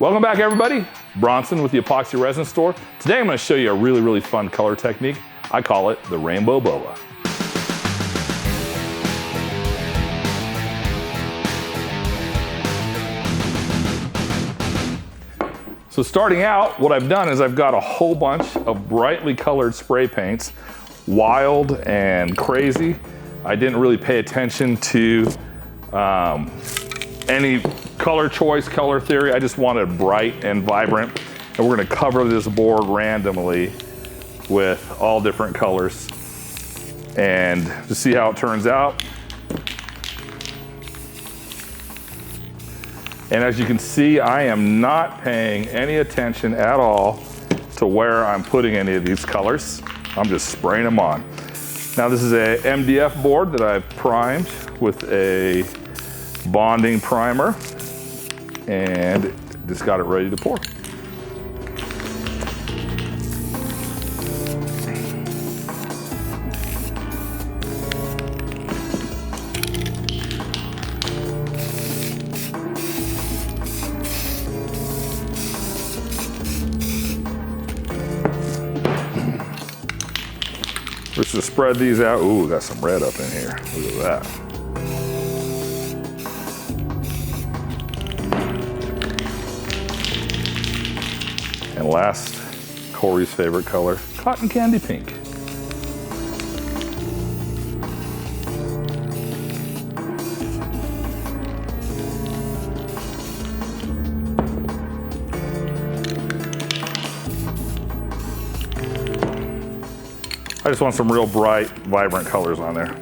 Welcome back, everybody. Bronson with the Epoxy Resin Store. Today I'm going to show you a really fun color technique. I call it the Rainbow Boa. So starting out, what I've done is I've got a whole bunch of brightly colored spray paints, wild and crazy. I didn't really pay attention to any color choice, color theory. I just wanted bright and vibrant. And we're gonna cover this board randomly with all different colors and just see how it turns out. And as you can see, I am not paying any attention at all to where I'm putting any of these colors. I'm just spraying them on. Now this is a MDF board that I've primed with a bonding primer and just got it ready to pour. Just to spread these out. Ooh, got some red up in here. Look at that. And last, Corey's favorite color, cotton candy pink. I just want some real bright, vibrant colors on there.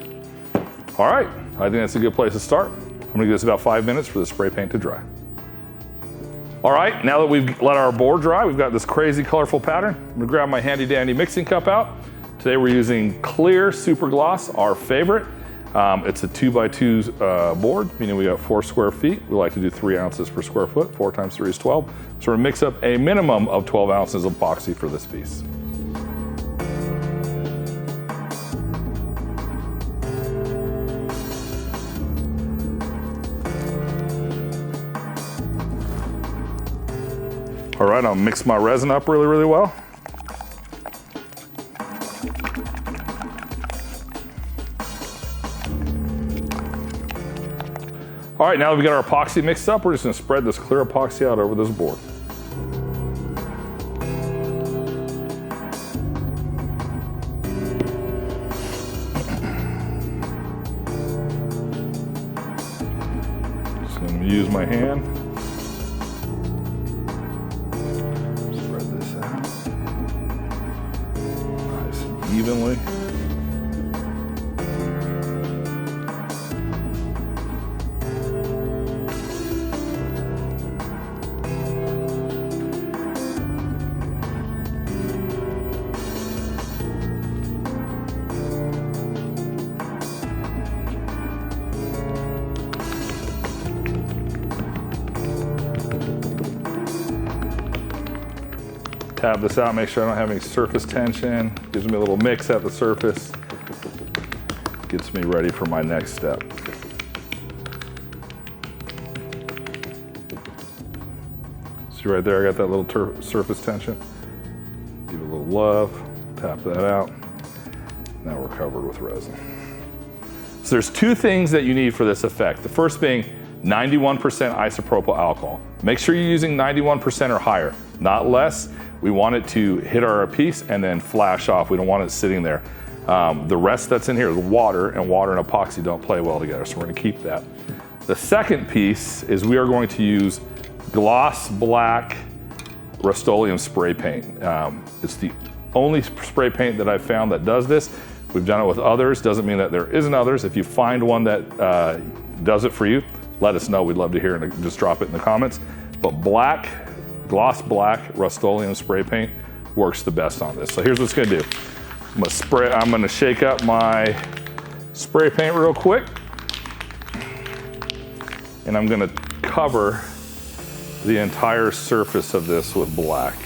All right, I think that's a good place to start. I'm gonna give this about 5 minutes for the spray paint to dry. All right, now that we've let our board dry, we've got this crazy colorful pattern. I'm gonna grab my handy dandy mixing cup out. Today we're using clear super gloss, our favorite. It's a 2x2 board, meaning we got 4 square feet. We like to do 3 ounces per square foot. 4 times 3 is 12. So we're gonna mix up a minimum of 12 ounces of epoxy for this piece. All right, I'll mix my resin up really well. All right, now that we got our epoxy mixed up, we're just gonna spread this clear epoxy out over this board. Just gonna use my hand. Evenly. Tab this out, make sure I don't have any surface tension. Gives me a little mix at the surface. Gets me ready for my next step. See right there, I got that little surface tension. Give it a little love, tap that out. Now we're covered with resin. So there's 2 things that you need for this effect. The first being 91% isopropyl alcohol. Make sure you're using 91% or higher, not less. We want it to hit our piece and then flash off. We don't want it sitting there. The rest that's in here is water, and water and epoxy don't play well together, so we're gonna keep that. The second piece is we are going to use gloss black Rust-Oleum spray paint. It's the only spray paint that I've found that does this. We've done it with others, doesn't mean that there isn't others. If you find one that does it for you, let us know. We'd love to hear it, and just drop it in the comments. But gloss black Rust-Oleum spray paint works the best on this. So here's what's gonna do. I'm gonna shake up my spray paint real quick, and I'm gonna cover the entire surface of this with black.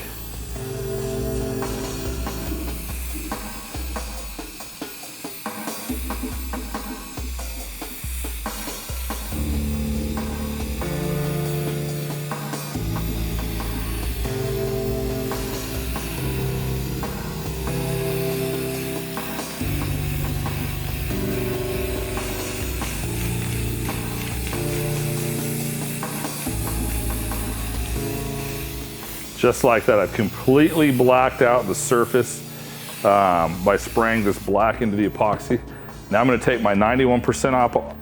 Just like that, I've completely blacked out the surface by spraying this black into the epoxy. Now I'm gonna take my 91%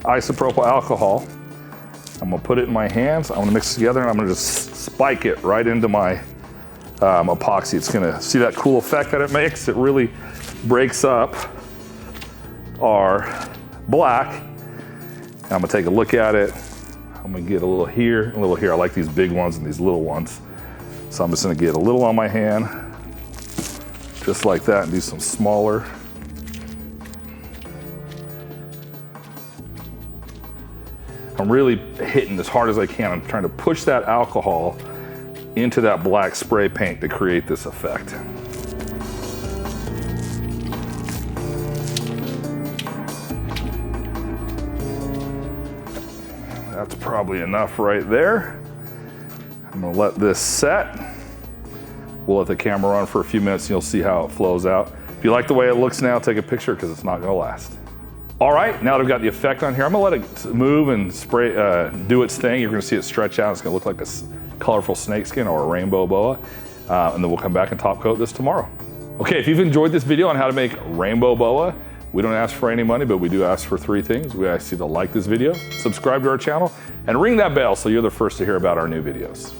isopropyl alcohol. I'm gonna put it in my hands. I'm gonna mix it together and I'm gonna just spike it right into my epoxy. It's gonna, see that cool effect that it makes? It really breaks up our black. And I'm gonna take a look at it. I'm gonna get a little here, a little here. I like these big ones and these little ones. So I'm just gonna get a little on my hand, just like that, and do some smaller. I'm really hitting as hard as I can. I'm trying to push that alcohol into that black spray paint to create this effect. That's probably enough right there. I'm gonna let this set. We'll let the camera run for a few minutes and you'll see how it flows out. If you like the way it looks now, take a picture because it's not gonna last. All right, now that I've got the effect on here, I'm gonna let it move and spray, do its thing. You're gonna see it stretch out. It's gonna look like a colorful snakeskin or a rainbow boa. And then we'll come back and top coat this tomorrow. Okay, if you've enjoyed this video on how to make rainbow boa, we don't ask for any money, but we do ask for 3 things. We ask you to like this video, subscribe to our channel, and ring that bell so you're the first to hear about our new videos.